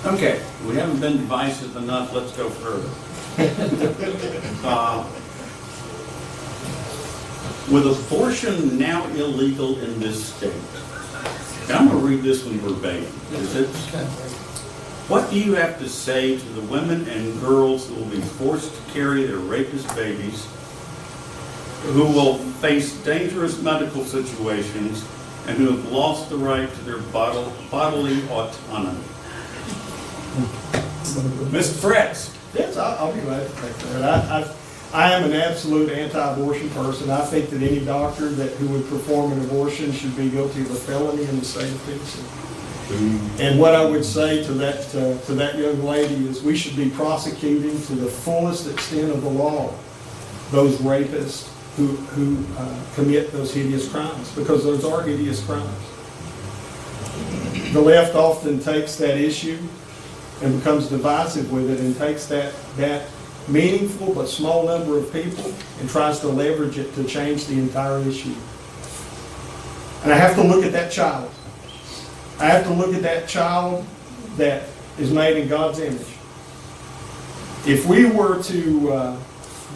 Okay, we haven't been divisive enough, let's go further. With abortion now illegal in this state, and I'm going to read this one verbatim. What do you have to say to the women and girls who will be forced to carry their rapist babies, who will face dangerous medical situations, and who have lost the right to their bodily autonomy? Mr. Fritz. Yes, I'll be glad to take that. I am an absolute anti-abortion person. I think that any doctor who would perform an abortion should be guilty of a felony in the state of Tennessee. And what I would say to that young lady is we should be prosecuting to the fullest extent of the law those rapists who commit those hideous crimes, because those are hideous crimes. The left often takes that issue and becomes divisive with it, and takes that meaningful but small number of people and tries to leverage it to change the entire issue. And I have to look at that child. I have to look at that child that is made in God's image. If we were to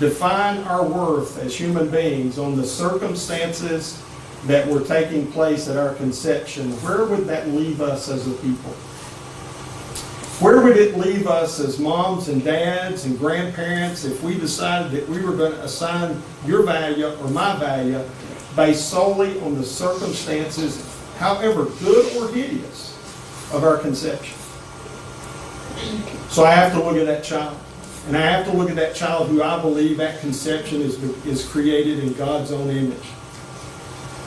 define our worth as human beings on the circumstances that were taking place at our conception, where would that leave us as a people? Where would it leave us as moms and dads and grandparents if we decided that we were going to assign your value or my value based solely on the circumstances, however good or hideous, of our conception? So I have to look at that child. And I have to look at that child who I believe at conception is created in God's own image.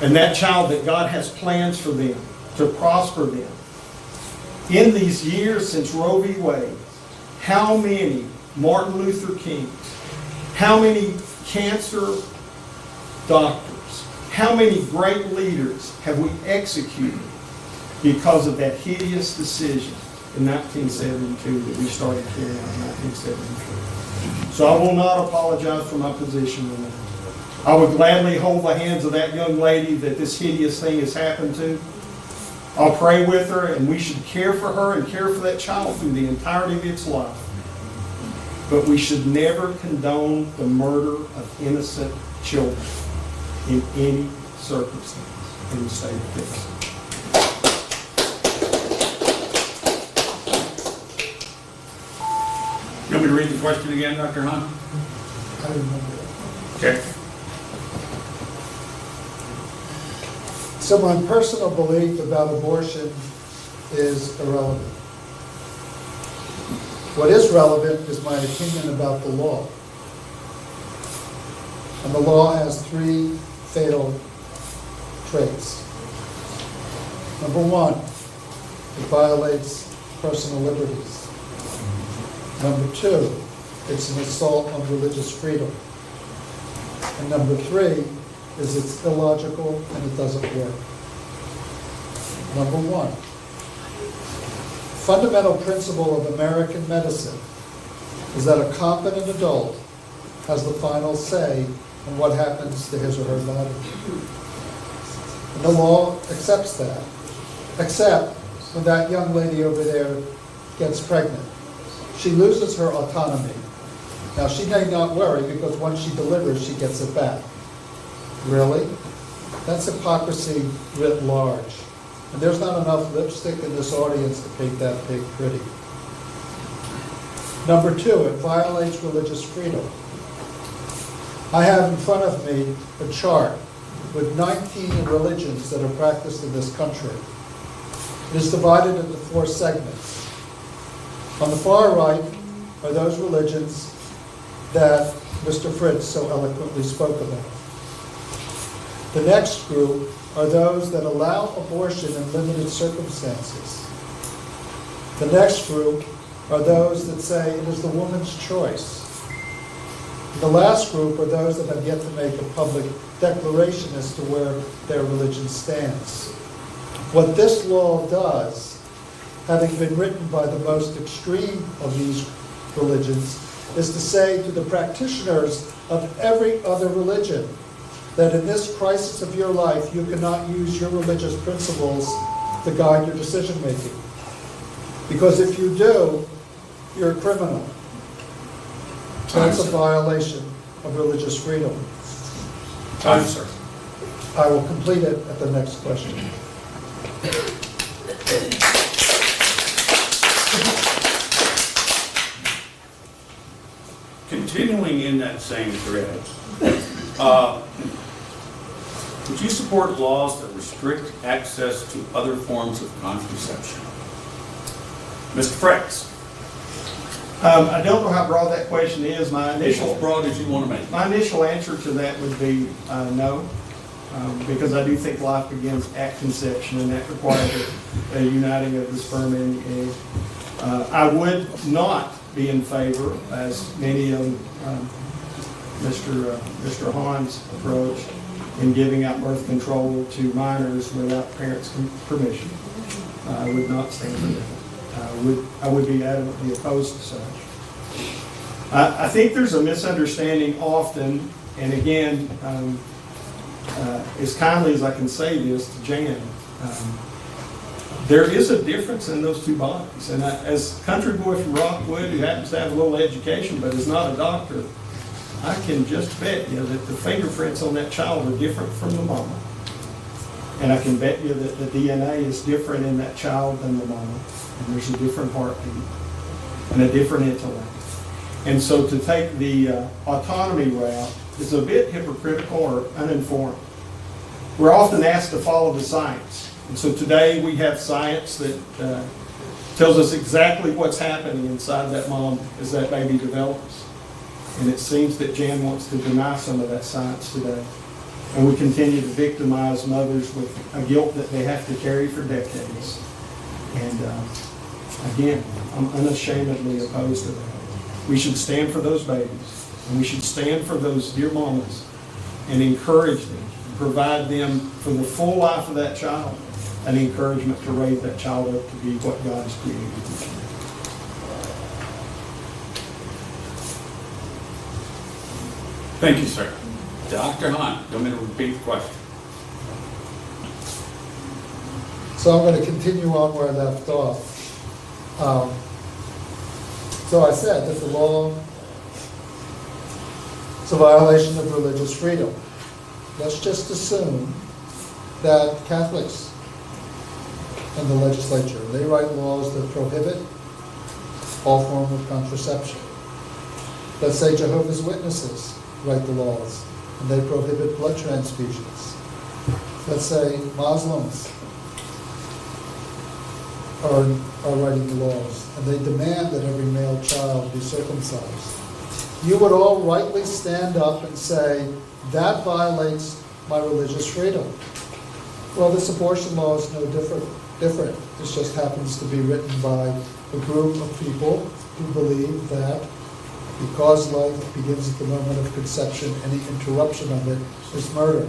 And that child that God has plans for them, to prosper them. In these years since Roe v. Wade, how many Martin Luther Kings, how many cancer doctors, how many great leaders have we executed because of that hideous decision in 1972 that we started carrying out in 1973. So I will not apologize for my position on that. I would gladly hold the hands of that young lady that this hideous thing has happened to. I'll pray with her, and we should care for her and care for that child through the entirety of its life. But we should never condone the murder of innocent children in any circumstance in the state of Texas. You want me to read the question again, Dr. Hunt? I remember that. Okay. So my personal belief about abortion is irrelevant. What is relevant is my opinion about the law. And the law has three fatal traits. Number one, it violates personal liberties. Number two, it's an assault on religious freedom. And number three is it's illogical and it doesn't work. Number one, fundamental principle of American medicine is that a competent adult has the final say on what happens to his or her body. And the law accepts that, except when that young lady over there gets pregnant. She loses her autonomy. Now, she may not worry because once she delivers, she gets it back. Really? That's hypocrisy writ large. And there's not enough lipstick in this audience to paint that pig pretty. Number two, it violates religious freedom. I have in front of me a chart with 19 religions that are practiced in this country. It is divided into 4 segments. On the far right are those religions that Mr. Fritz so eloquently spoke about. The next group are those that allow abortion in limited circumstances. The next group are those that say it is the woman's choice. The last group are those that have yet to make a public declaration as to where their religion stands. What this law does, having been written by the most extreme of these religions, is to say to the practitioners of every other religion that in this crisis of your life, you cannot use your religious principles to guide your decision-making. Because if you do, you're a criminal. That's a sir. violation of religious freedom. Time, sir. I will complete it at the next question. Continuing in that same thread, would you support laws that restrict access to other forms of contraception? Mr. Fritz, I don't know how broad that question is. it's as broad as you want to make it. My initial answer to that would be no, because I do think life begins at conception, and that requires a uniting of the sperm and the egg. I would not be in favor, as many of Mr. Hahn's approach, in giving out birth control to minors without parents' permission. I would not stand for that. I would be adamantly opposed to such. I think there's a misunderstanding often, and again, as kindly as I can say this to Jan, there is a difference in those two bodies. And as a country boy from Rockwood, who happens to have a little education but is not a doctor, I can just bet you that the fingerprints on that child are different from the mama. And I can bet you that the DNA is different in that child than the mama. And there's a different heartbeat and a different intellect. And so to take the autonomy route is a bit hypocritical or uninformed. We're often asked to follow the science. And so today we have science that tells us exactly what's happening inside that mom as that baby develops. And it seems that Jan wants to deny some of that science today. And we continue to victimize mothers with a guilt that they have to carry for decades. And again, I'm unashamedly opposed to that. We should stand for those babies, and we should stand for those dear mamas and encourage them, provide them for the full life of that child, an encouragement to raise that child up to be what God has created to be. Thank you, sir. Dr. Hahn, do you want me to repeat the question? So I'm going to continue on where I left off. So I said that the law is a violation of religious freedom. Let's just assume that Catholics in the legislature, they write laws that prohibit all form of contraception. Let's say Jehovah's Witnesses write the laws and they prohibit blood transfusions. Let's say Muslims are writing the laws, and they demand that every male child be circumcised. You would all rightly stand up and say, that violates my religious freedom. Well, this abortion law is no different. This just happens to be written by a group of people who believe that because life begins at the moment of conception, any interruption of it is murder.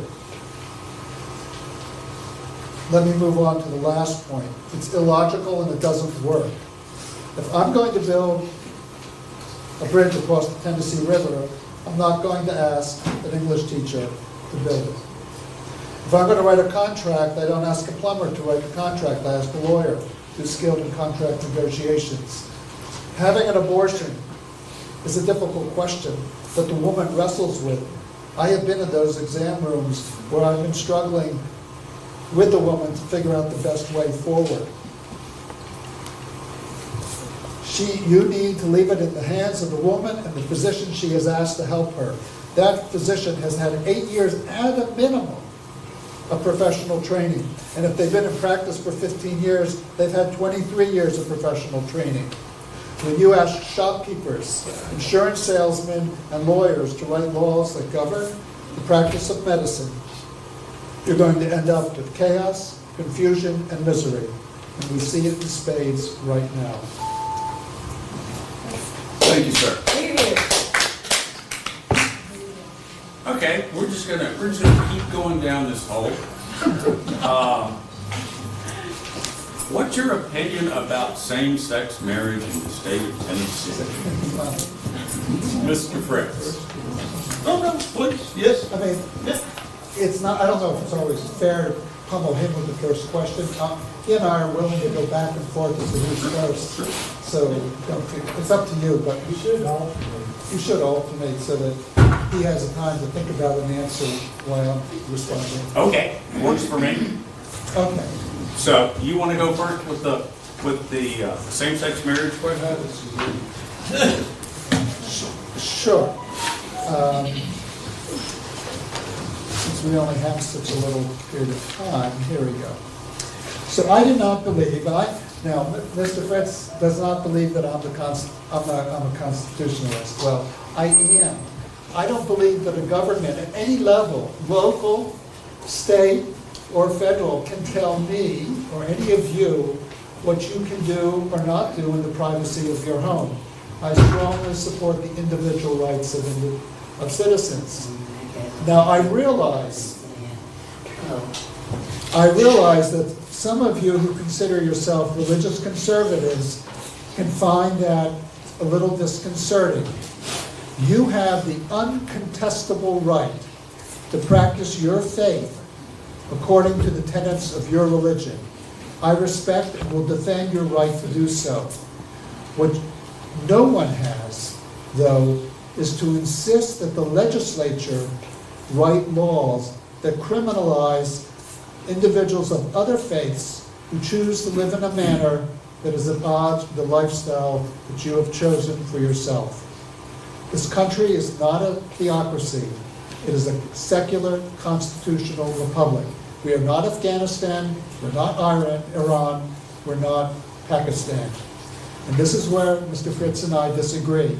Let me move on to the last point. It's illogical and it doesn't work. If I'm going to build a bridge across the Tennessee River, I'm not going to ask an English teacher to build it. If I'm going to write a contract, I don't ask a plumber to write the contract. I ask a lawyer who's skilled in contract negotiations. Having an abortion is a difficult question that the woman wrestles with. I have been in those exam rooms where I've been struggling with the woman to figure out the best way forward. You need to leave it in the hands of the woman and the physician she is asked to help her. That physician has had 8 years at a minimum of professional training. And if they've been in practice for 15 years, they've had 23 years of professional training. When you ask shopkeepers, insurance salesmen, and lawyers to write laws that govern the practice of medicine, you're going to end up with chaos, confusion, and misery. And we see it in spades right now. Thank you, sir. Okay, we're just gonna keep going down this hole. What's your opinion about same-sex marriage in the state of Tennessee? Mr. Fritz. Oh, no, please, yes. I mean, it's not, I don't know if it's always fair pummel him with the first question. He and I are willing to go back and forth as to who's first. So it's up to you, but you should alternate so that he has the time to think about an answer while I'm responding. Okay, works for me. Okay. So you want to go first with the same-sex marriage question? Sure. Since we only have such a little period of time, here we go. So I do not believe, now Mr. Fritz does not believe that I'm a constitutionalist. Well, I am. I don't believe that a government at any level, local, state, or federal, can tell me or any of you what you can do or not do in the privacy of your home. I strongly support the individual rights of citizens. Now, I realize that some of you who consider yourself religious conservatives can find that a little disconcerting. You have the uncontestable right to practice your faith according to the tenets of your religion. I respect and will defend your right to do so. What no one has, though, is to insist that the legislature write laws that criminalize individuals of other faiths who choose to live in a manner that is at odds with the lifestyle that you have chosen for yourself. This country is not a theocracy. It is a secular constitutional republic. We are not Afghanistan, we're not Iran, we're not Pakistan. And this is where Mr. Fritz and I disagree,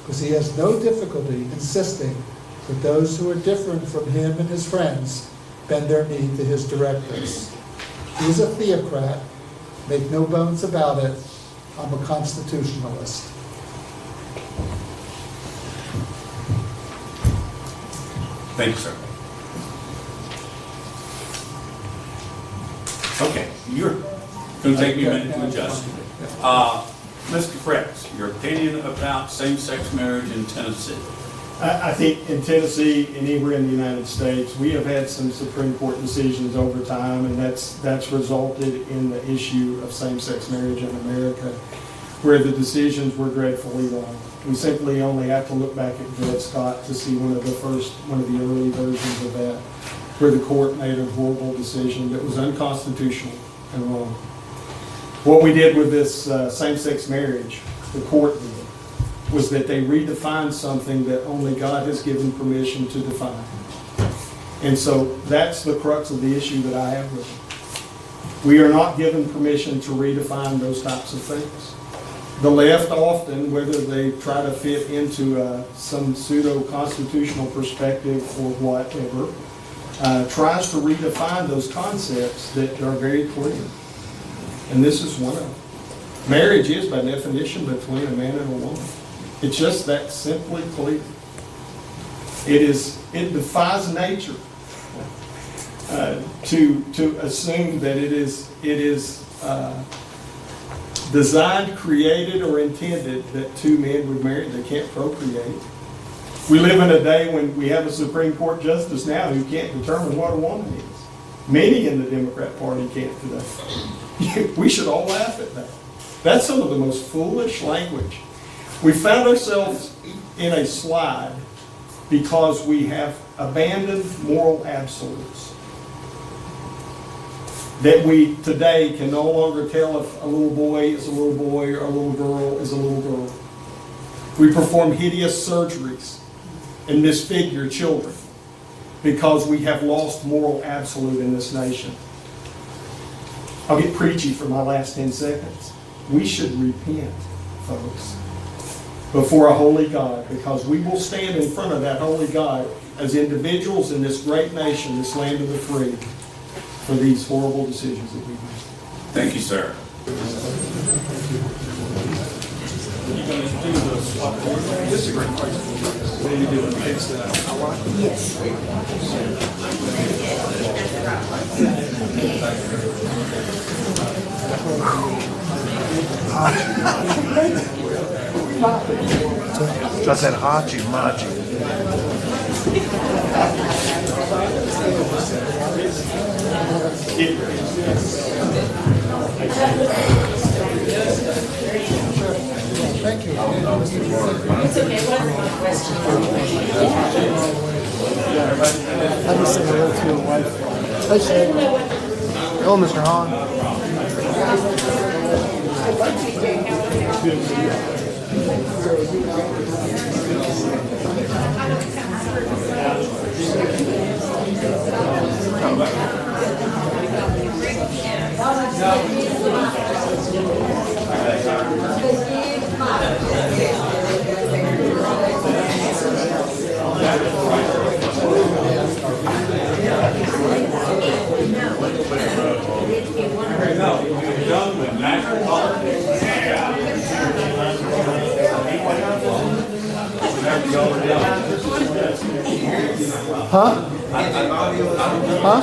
because he has no difficulty insisting that those who are different from him and his friends bend their knee to his directives. He is a theocrat, make no bones about it. I'm a constitutionalist. Thank you, sir. Okay, you're going to take me a minute to adjust. Mr. Fritz, your opinion about same-sex marriage in Tennessee? I think in Tennessee and anywhere in the United States, we have had some Supreme Court decisions over time, and that's resulted in the issue of same-sex marriage in America, where the decisions were dreadfully wrong. We simply only have to look back at Dred Scott to see one of the early versions of that, where the court made a horrible decision that was unconstitutional and wrong. What we did with this same-sex marriage, the court did, was that they redefined something that only God has given permission to define. And so that's the crux of the issue that I have with it. We are not given permission to redefine those types of things. The left often, whether they try to fit into some pseudo-constitutional perspective or whatever, tries to redefine those concepts that are very clear. And this is one of them. Marriage is, by definition, between a man and a woman. It's just that simply clear. It defies nature to assume that it is designed, created, or intended that two men would marry. They can't procreate. We live in a day when we have a Supreme Court justice now who can't determine what a woman is. Many in the Democrat Party can't today. We should all laugh at that. That's some of the most foolish language. We found ourselves in a slide because we have abandoned moral absolutes. That we today can no longer tell if a little boy is a little boy or a little girl is a little girl. We perform hideous surgeries and misfigure children because we have lost moral absolute in this nation. I'll get preachy for my last 10 seconds. We should repent, folks, before a holy God, because we will stand in front of that holy God as individuals in this great nation, this land of the free, for these horrible decisions that we made. Thank you, sir. You going to do the swap? This is a great question. What are you doing? Yes. I said Hachi Machi. Thank you. It's okay, one question. I just said hello to your wife. Hi, Shay. Hello, Mr. Hahn. Huh? Huh?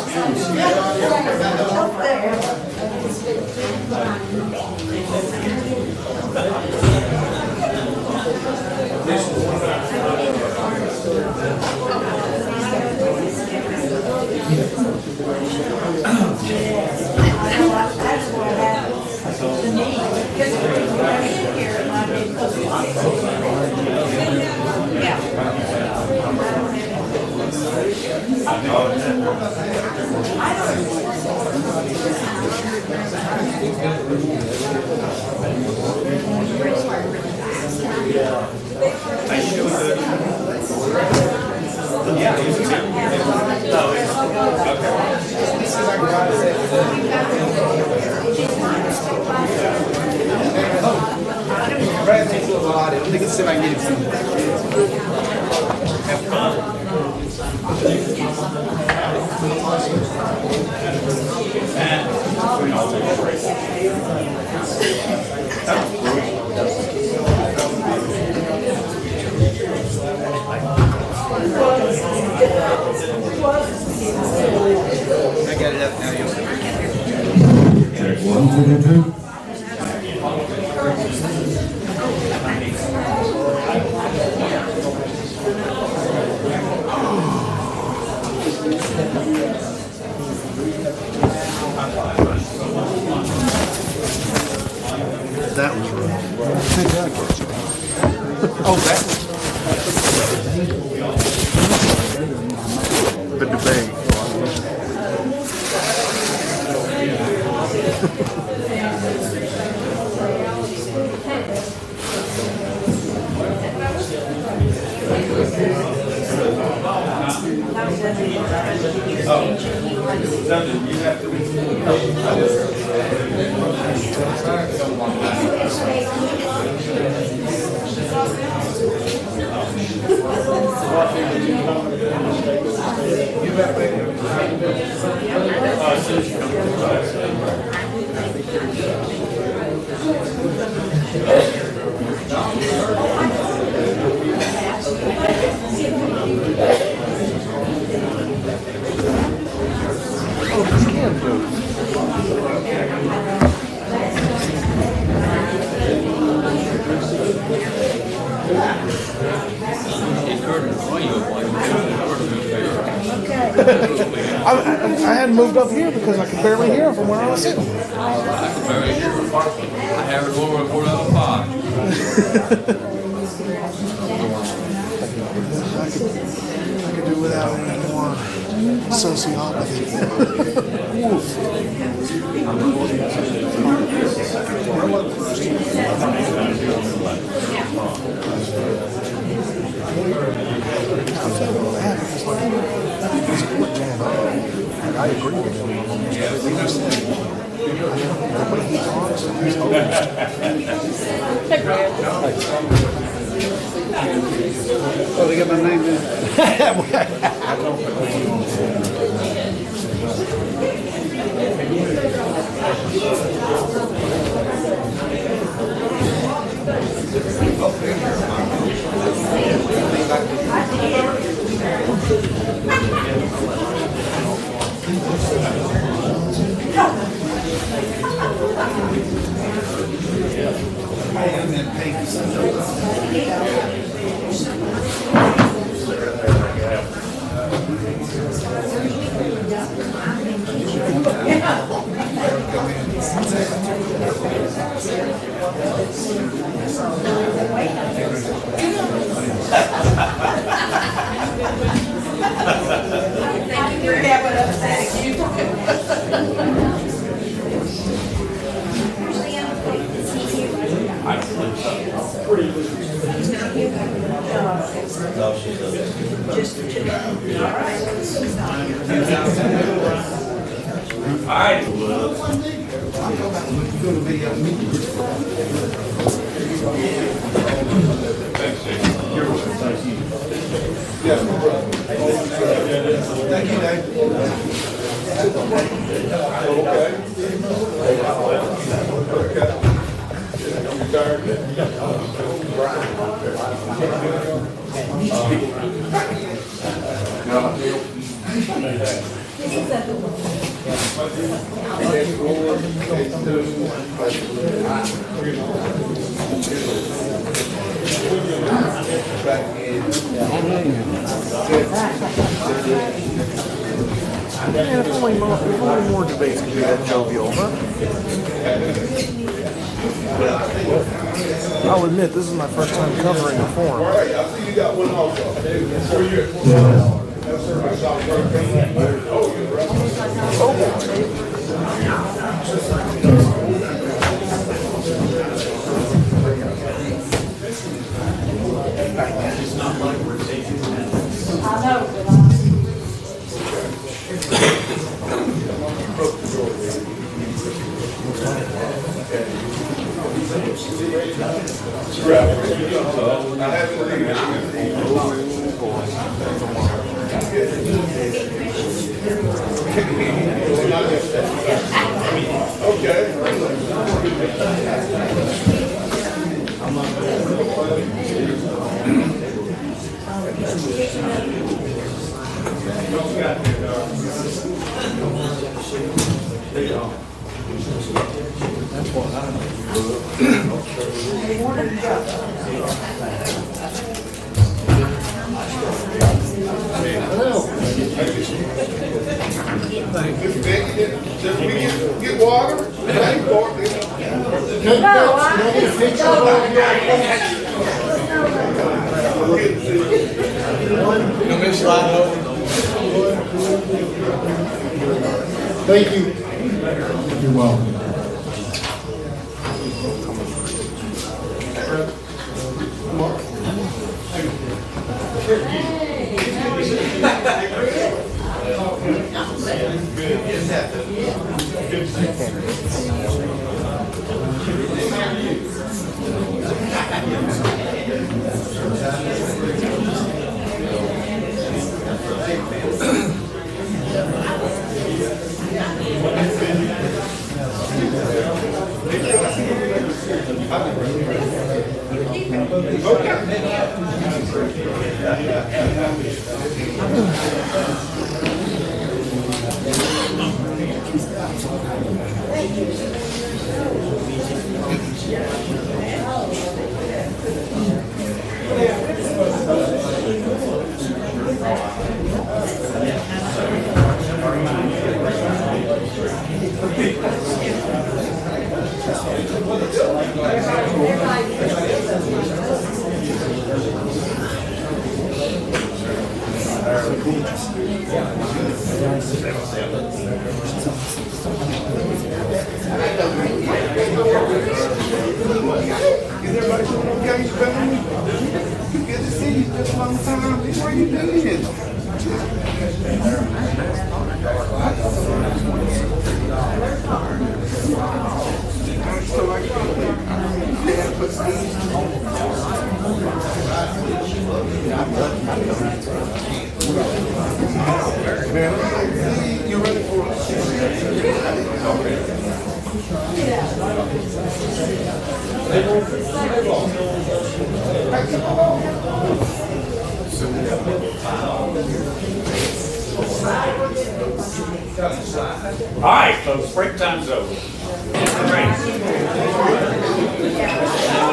That was rough. Oh, that was the debate. I hadn't moved up here because I could barely hear him from where I was sitting. I have it over 4 out of 5. I could do without any more sociopathy. I agree with him on almost everything he said. But he talks and he's Oh, they got my name in. You're having us back. Man, if only more debates could be that jovial, huh? I'll admit, this is my first time covering reform. All right, I see you got one also. I know, but Get water? Thank for it. Thank you. You're welcome. All right, folks, break time's over.